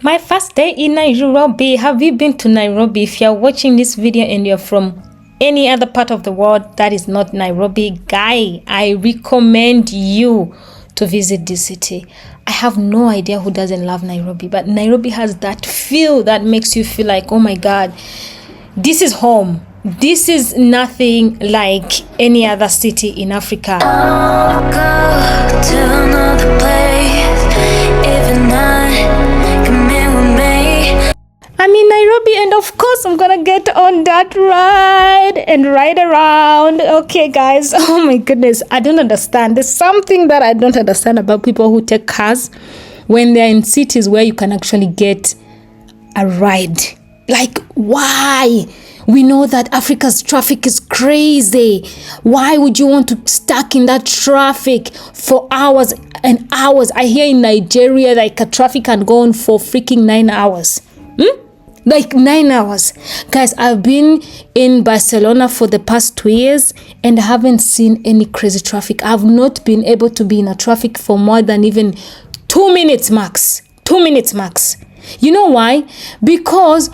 My first day in Nairobi. Have you been to Nairobi? If you're watching this video and you're from any other part of the world that is not Nairobi, guy, I recommend you to visit this city. I have no idea who doesn't love Nairobi, but Nairobi has that feel that makes you feel like, oh my God, this is home. This is nothing like any other city in Africa. I'll go to another place, even come in with me. I'm in Nairobi, and of course I'm gonna get on that ride and ride around. Okay guys, oh my goodness, I don't understand. There's something that I don't understand about people who take cars when they're in cities where you can actually get a ride. Like, why? We know that Africa's traffic is crazy. Why would you want to stuck in that traffic for hours and hours? I hear in Nigeria, like, a traffic can go on for freaking 9 hours. Like 9 hours. Guys, I've been in Barcelona for the past 2 years and I haven't seen any crazy traffic. I've not been able to be in a traffic for more than even 2 minutes max. 2 minutes max. You know why? Because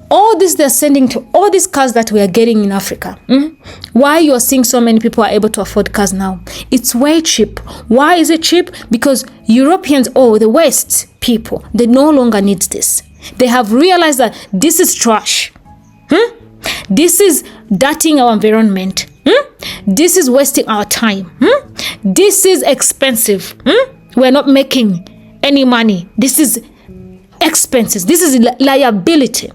all this they're sending to all these cars that we are getting in Africa. Why you are seeing so many people are able to afford cars now? It's way cheap. Why is it cheap? Because Europeans, the West people, they no longer need this. They have realized that this is trash. This is dirtying our environment. This is wasting our time. This is expensive. We're not making any money. This is expenses. This is liability.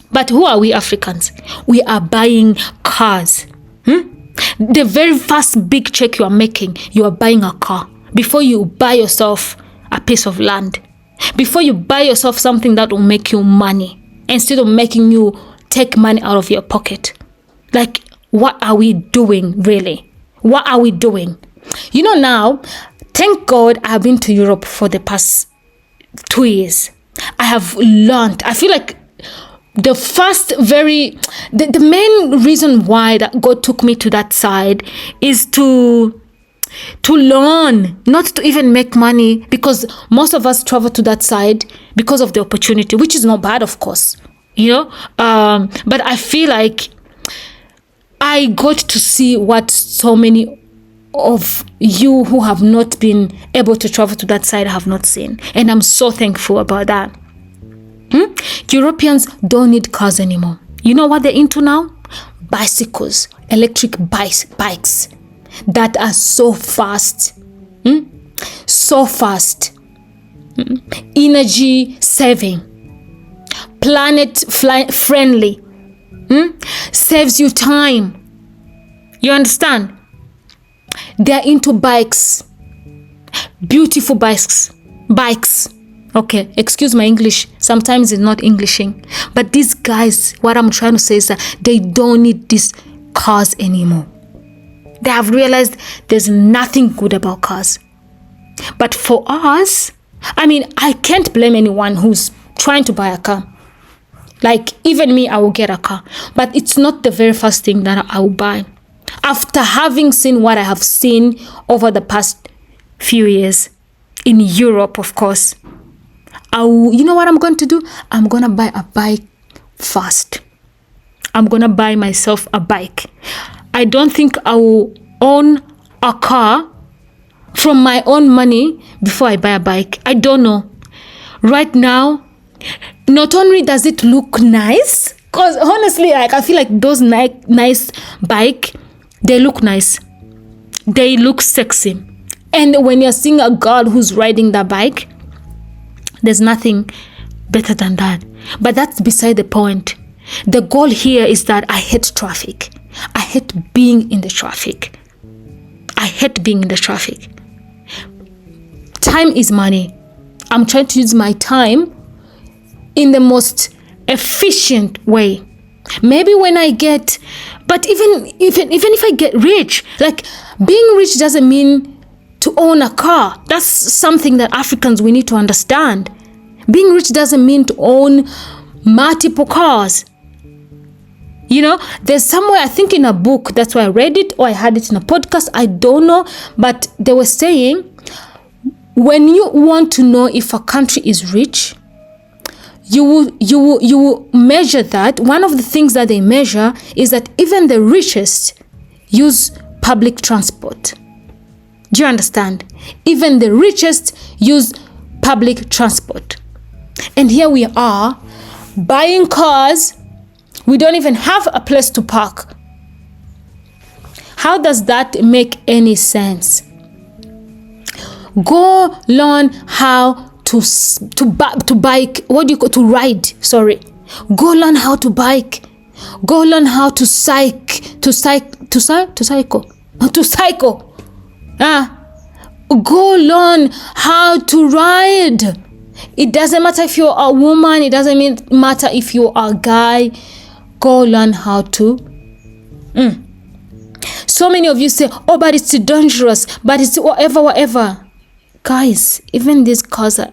But who are we Africans? We are buying cars. The very first big check you are making, you are buying a car. Before you buy yourself a piece of land. Before you buy yourself something that will make you money. Instead of making you take money out of your pocket. Like, what are we doing really? What are we doing? You know now, thank God I've been to Europe for the past 2 years. I have learned. I feel like the main reason why that God took me to that side is to learn, not to even make money, because most of us travel to that side because of the opportunity, which is not bad, of course, you know. But I feel like I got to see what so many of you who have not been able to travel to that side have not seen, and I'm so thankful about that. Europeans don't need cars anymore. You know what they're into now? Bicycles, electric bikes that are so fast. So fast. Energy saving. Planet friendly. Saves you time. You understand? They're into bikes. Beautiful bikes. Okay, excuse my English. Sometimes it's not Englishing. But these guys, what I'm trying to say is that they don't need these cars anymore. They have realized there's nothing good about cars. But for us, I mean, I can't blame anyone who's trying to buy a car. Like, even me, I will get a car. But it's not the very first thing that I will buy. After having seen what I have seen over the past few years, in Europe, of course, you know what I'm going to do? I'm going to buy a bike first. I'm going to buy myself a bike. I don't think I will own a car from my own money before I buy a bike. I don't know. Right now, not only does it look nice, because honestly, like, I feel like those nice bike, they look nice. They look sexy. And when you're seeing a girl who's riding that bike, there's nothing better than that. But that's beside the point. The goal here is that I hate traffic. I hate being in the traffic. Time is money. I'm trying to use my time in the most efficient way. Maybe when I get, but even if I get rich, like, being rich doesn't mean to own a car. That's something that Africans, we need to understand. Being rich doesn't mean to own multiple cars. You know, there's somewhere, I think in a book, that's why I read it, or I heard it in a podcast, I don't know, but they were saying, when you want to know if a country is rich, you will measure that. One of the things that they measure is that even the richest use public transport. Do you understand? Even the richest use public transport. And here we are buying cars. We don't even have a place to park. How does that make any sense? Go learn how to bike. What do you call to ride? Sorry. Go learn how to bike. Go learn how to cycle. Go learn how to ride. It doesn't matter if you're a woman. It doesn't matter if you're a guy. Go learn how to. So many of you say, oh, but it's dangerous. But it's whatever. Guys, even these cars are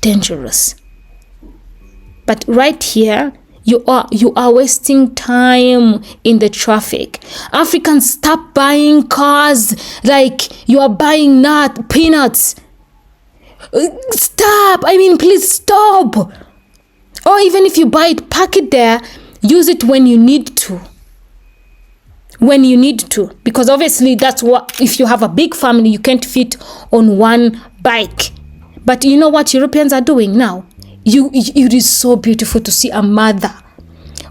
dangerous. But right here, you are wasting time in the traffic. Africans, stop buying cars like you are buying peanuts. Stop. Please stop. Or even if you buy it, park it there. Use it when you need to. Because obviously that's what, if you have a big family, you can't fit on one bike. But you know what Europeans are doing now? It is so beautiful to see a mother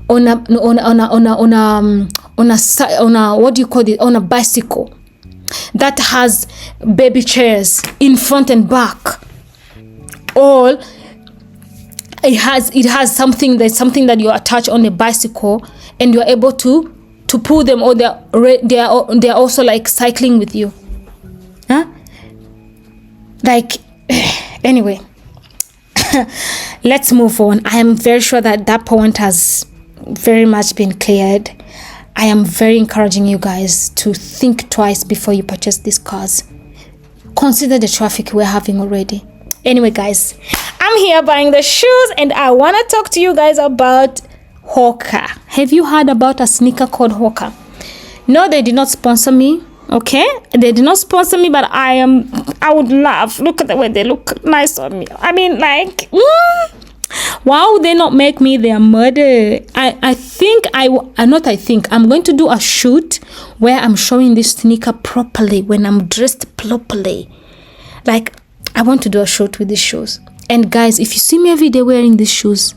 on a what do you call it? On a bicycle that has baby chairs in front and back. All it has something that you attach on the bicycle, and you're able to pull them, or they're also like cycling with you. Anyway, let's move on. I am very sure that point has very much been cleared. I am very encouraging you guys to think twice before you purchase these cars. Consider the traffic we're having already. Anyway, guys, I'm here buying the shoes, and I want to talk to you guys about HOKA. Have you heard about a sneaker called HOKA? No, they did not sponsor me. Okay, they did not sponsor me, but I would love. Look at the way they look nice on me. Why would they not make me their model? I'm going to do a shoot where I'm showing this sneaker properly, when I'm dressed properly. I want to do a shoot with these shoes. And guys, if you see me every day wearing these shoes,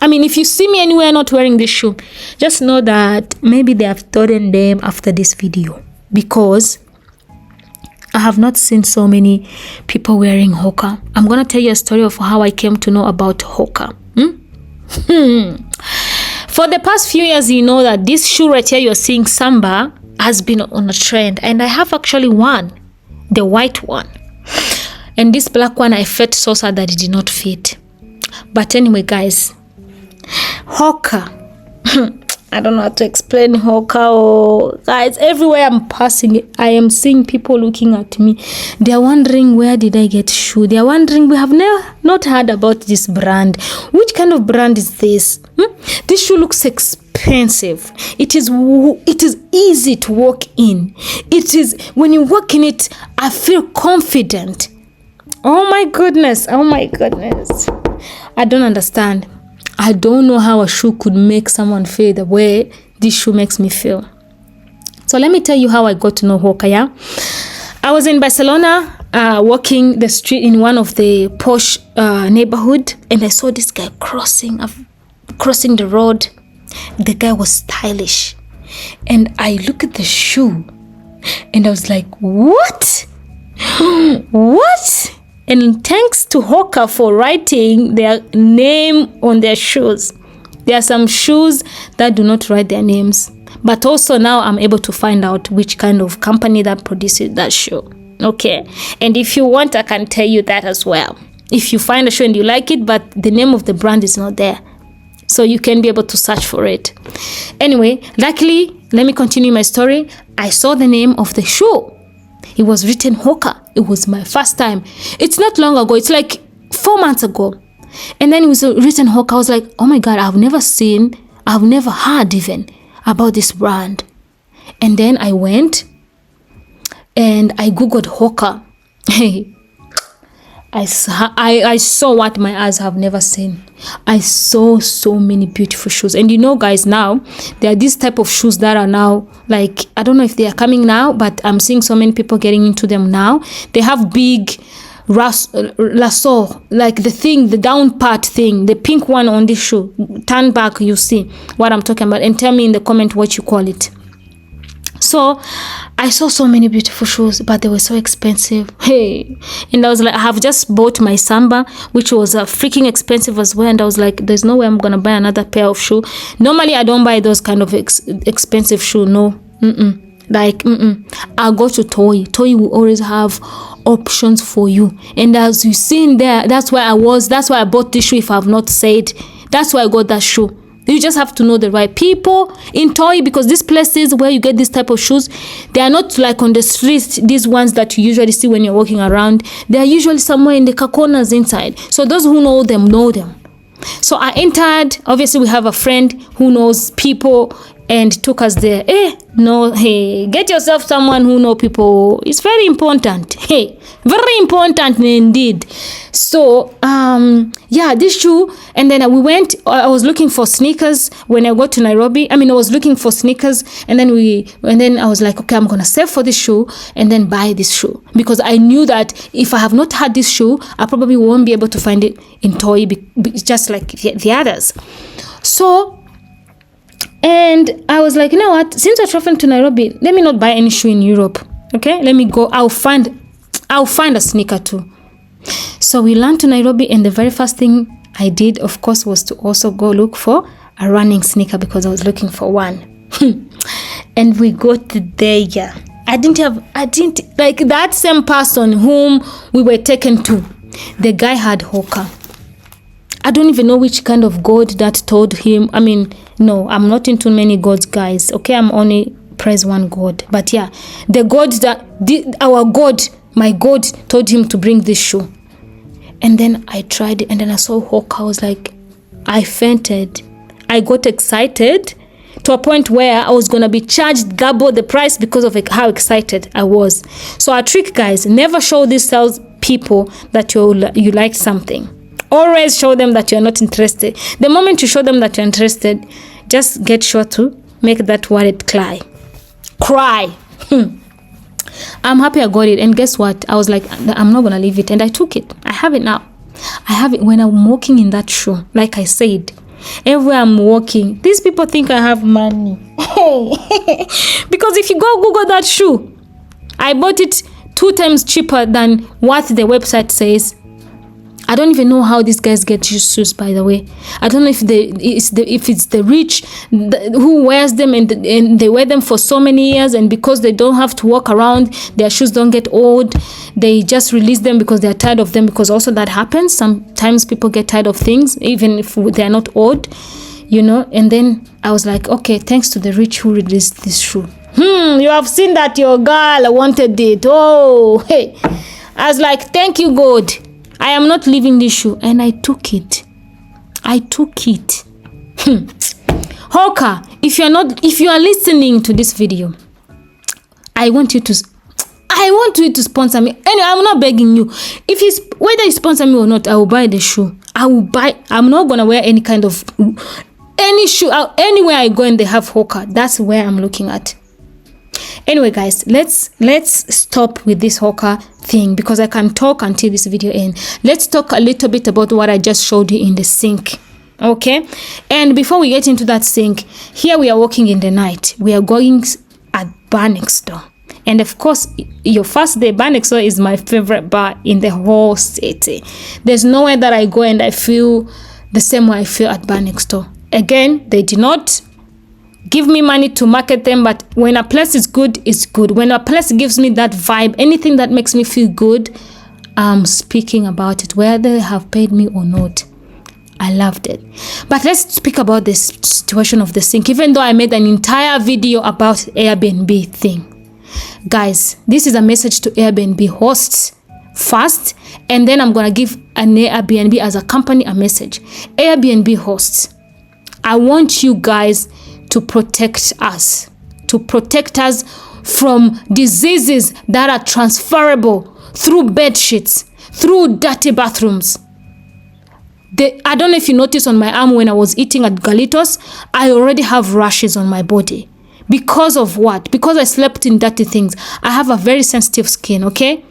if you see me anywhere not wearing this shoe, just know that maybe they have stolen them after this video, because I have not seen so many people wearing HOKA. I'm going to tell you a story of how I came to know about HOKA. For the past few years, you know that this shoe right here you're seeing, Samba, has been on a trend. And I have actually one, the white one. And this black one, I felt so sad that it did not fit. But anyway, guys, HOKA. I don't know how to explain HOKA. Guys, everywhere I'm passing, I am seeing people looking at me. They are wondering, where did I get shoe? They are wondering, we have not heard about this brand. Which kind of brand is this? This shoe looks expensive. It is easy to walk in. It is, when you walk in it, I feel confident. Oh my goodness. I don't understand. I don't know how a shoe could make someone feel the way this shoe makes me feel. So let me tell you how I got to know HOKA. Yeah? I was in Barcelona walking the street in one of the posh neighborhood, and I saw this guy crossing the road. The guy was stylish, and I looked at the shoe and I was like, what? And thanks to HOKA for writing their name on their shoes. There are some shoes that do not write their names. But also now I'm able to find out which kind of company that produces that shoe. Okay? And if you want, I can tell you that as well. If you find a shoe and you like it, but the name of the brand is not there, so you can be able to search for it. Anyway, luckily, let me continue my story. I saw the name of the shoe. It was written HOKA. It was my first time. It's not long ago. It's like 4 months ago. And then it was written HOKA. I was like, oh my God, I've never heard even about this brand. And then I went and I Googled HOKA. I saw what my eyes have never seen. I saw so many beautiful shoes. And you know, guys, now there are these type of shoes that are now, like, I don't know if they are coming now, but I'm seeing so many people getting into them now. They have big lasso, like the down part thing, the pink one on this shoe. Turn back, you see what I'm talking about, and tell me in the comment what you call it. So I saw so many beautiful shoes, but they were so expensive. Hey, and I was like, I have just bought my Samba, which was freaking expensive as well. And I was like, there's no way I'm gonna buy another pair of shoe. Normally I don't buy those kind of expensive shoe. No, I'll go to Toy. Toy will always have options for you. And as you see in there, that's why I bought this shoe. If I have not said, that's why I got that shoe. You just have to know the right people in Toy, because these places where you get this type of shoes, they are not like on the streets, these ones that you usually see when you're walking around. They are usually somewhere in the corners inside. So those who know them, know them. So I entered. Obviously, we have a friend who knows people and took us there. Hey, get yourself someone who know people. It's very important. Hey, very important indeed. So yeah, this shoe. And then we went. I was looking for sneakers when I got to Nairobi. I was looking for sneakers, and then I was like, okay, I'm gonna save for this shoe and then buy this shoe, because I knew that if I have not had this shoe, I probably won't be able to find it in Toy, just like the others. So. And I was like, you know what? Since I'm traveling to Nairobi, let me not buy any shoe in Europe. Okay, let me go. I'll find a sneaker too. So we landed to Nairobi, and the very first thing I did, of course, was to also go look for a running sneaker, because I was looking for one. And we got there. I didn't like that same person whom we were taken to. The guy had HOKA. I don't even know which kind of god that told him. No, I'm not into many gods, guys. Okay, I'm only praise one god. But yeah, the god our god, my god, told him to bring this shoe. And then I tried it, and then I saw HOKA. I was like, I fainted. I got excited to a point where I was gonna be charged double the price because of how excited I was. So a trick, guys, never show these sales people that you like something. Always show them that you're not interested. The moment you show them that you're interested, just get sure to make that word cry. I'm happy I got it. And guess what? I was like, I'm not going to leave it. And I took it. I have it now. I have it when I'm walking in that shoe. Like I said, everywhere I'm walking, these people think I have money. Because if you go Google that shoe, I bought it 2 times cheaper than what the website says. I don't even know how these guys get these shoes, by the way. I don't know if it's the rich who wears them and they wear them for so many years, and because they don't have to walk around, their shoes don't get old. They just release them because they're tired of them, because also that happens. Sometimes people get tired of things, even if they're not old, And then I was like, okay, thanks to the rich who released this shoe. You have seen that your girl wanted it. Oh, hey. I was like, thank you, God. I am not leaving this shoe. And I took it. HOKA, if you are listening to this video, I want you to sponsor me. Anyway, I'm not begging you. Whether you sponsor me or not, I will buy the shoe. I'm not gonna wear any kind of any shoe. Anywhere I go and they have HOKA, that's where I'm looking at. Anyway, guys, let's stop with this HOKA thing, because I can talk until this video ends. Let's talk a little bit about what I just showed you in the sink. Okay, and before we get into that sink, here we are walking in the night. We are going at bar next door, and of course, your first day, bar next door is my favorite bar in the whole city. There's nowhere that I go and I feel the same way I feel at bar next door. Again, they did not give me money to market them, but when a place is good, it's good. When a place gives me that vibe, anything that makes me feel good, I'm speaking about it, whether they have paid me or not. I loved it. But let's speak about this situation of the sink, even though I made an entire video about Airbnb thing. Guys, this is a message to Airbnb hosts first, and then I'm gonna give an Airbnb as a company a message. Airbnb hosts, I want you guys to protect us from diseases that are transferable through bed sheets, through dirty bathrooms. I don't know if you noticed on my arm when I was eating at Galitos, I already have rashes on my body. Because of what? Because I slept in dirty things. I have a very sensitive skin, okay?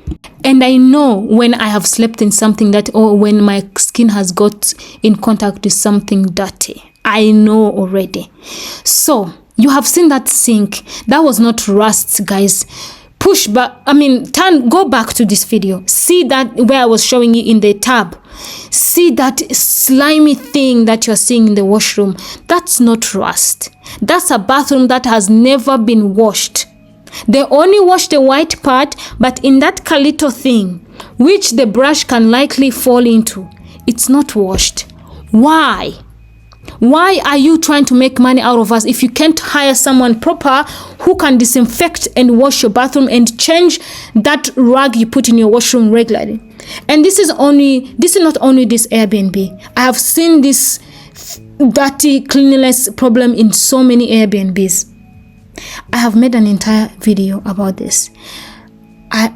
And I know when I have slept in something that, or when my skin has got in contact with something dirty. I know already. So, you have seen that sink. That was not rust, guys. Push back, go back to this video. See that where I was showing you in the tab. See that slimy thing that you're seeing in the washroom. That's not rust. That's a bathroom that has never been washed. They only wash the white part, but in that little thing, which the brush can likely fall into, it's not washed. Why? Why are you trying to make money out of us if you can't hire someone proper who can disinfect and wash your bathroom and change that rag you put in your washroom regularly? And this is not only this Airbnb. I have seen this dirty cleanliness problem in so many Airbnbs. I have made an entire video about this.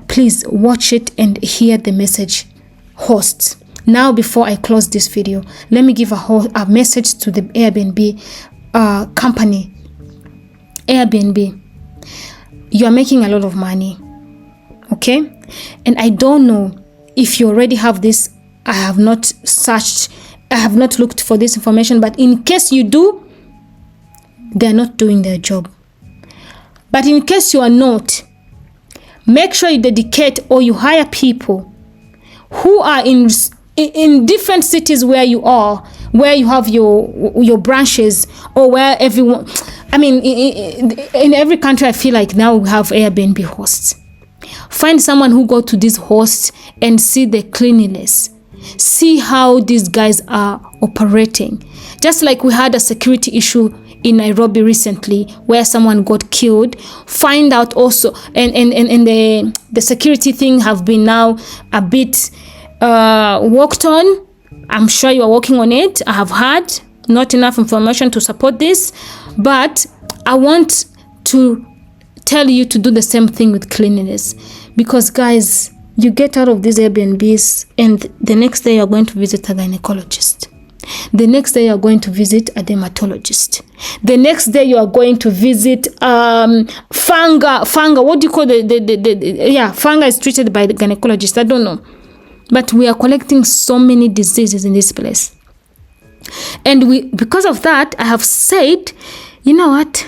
Please watch it and hear the message. Hosts. Now, before I close this video, let me give a message to the Airbnb company. Airbnb, you are making a lot of money, okay? And I don't know if you already have this. I have not searched, I have not looked for this information, but in case you do, they're not doing their job. But in case you are not, make sure you dedicate or you hire people who are in different cities where you are, where you have your branches, or where everyone, in every country I feel like now we have Airbnb hosts. Find someone who go to these hosts and see the cleanliness. See how these guys are operating. Just like we had a security issue in Nairobi recently where someone got killed. Find out also, and the security thing have been now a bit worked on. I'm sure you are working on it. I have had not enough information to support this, but I want to tell you to do the same thing with cleanliness, because guys, you get out of these Airbnbs and the next day you're going to visit a gynecologist. The next day you're going to visit a dermatologist. The next day you are going to visit funga. What do you call funga is treated by the gynecologist. I don't know. But we are collecting so many diseases in this place. And because of that, I have said, you know what?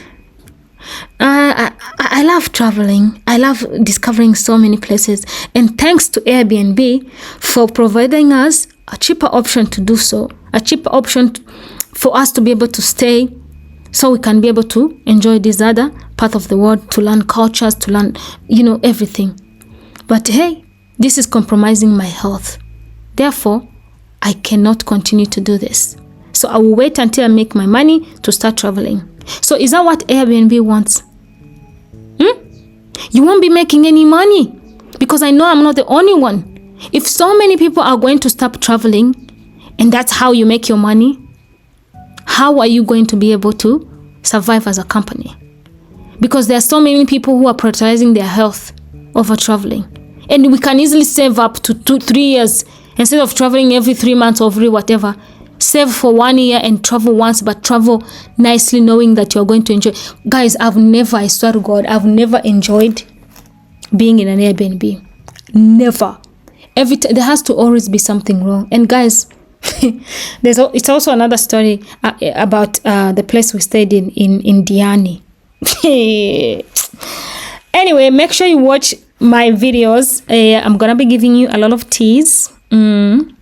I love traveling. I love discovering so many places. And thanks to Airbnb for providing us a cheaper option to do so. A cheaper option for us to be able to stay, so we can be able to enjoy this other part of the world, to learn cultures, to learn, everything. But hey, this is compromising my health. Therefore, I cannot continue to do this. So I will wait until I make my money to start traveling. So is that what Airbnb wants? You won't be making any money, because I know I'm not the only one. If so many people are going to stop traveling, and that's how you make your money, how are you going to be able to survive as a company? Because there are so many people who are prioritizing their health over traveling. And we can easily save up to 2-3 years instead of traveling every 3 months or every whatever. Save for 1 year and travel once, but travel nicely, knowing that you're going to enjoy. Guys, I swear to God, I've never enjoyed being in an Airbnb. Never. There has to always be something wrong. And guys, it's also another story about the place we stayed in Diani. Anyway, make sure you watch my videos. I'm gonna be giving you a lot of teas. I'm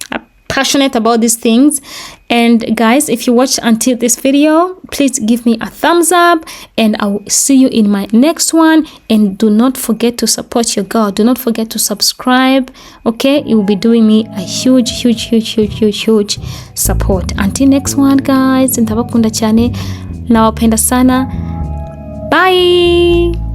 passionate about these things. And guys, if you watched until this video, please give me a thumbs up, and I will see you in my next one. And do not forget to support your girl. Do not forget to subscribe. Okay, it will be doing me a huge support. Until next one, guys, ntabakunda cyane, nawapenda sana. Bye.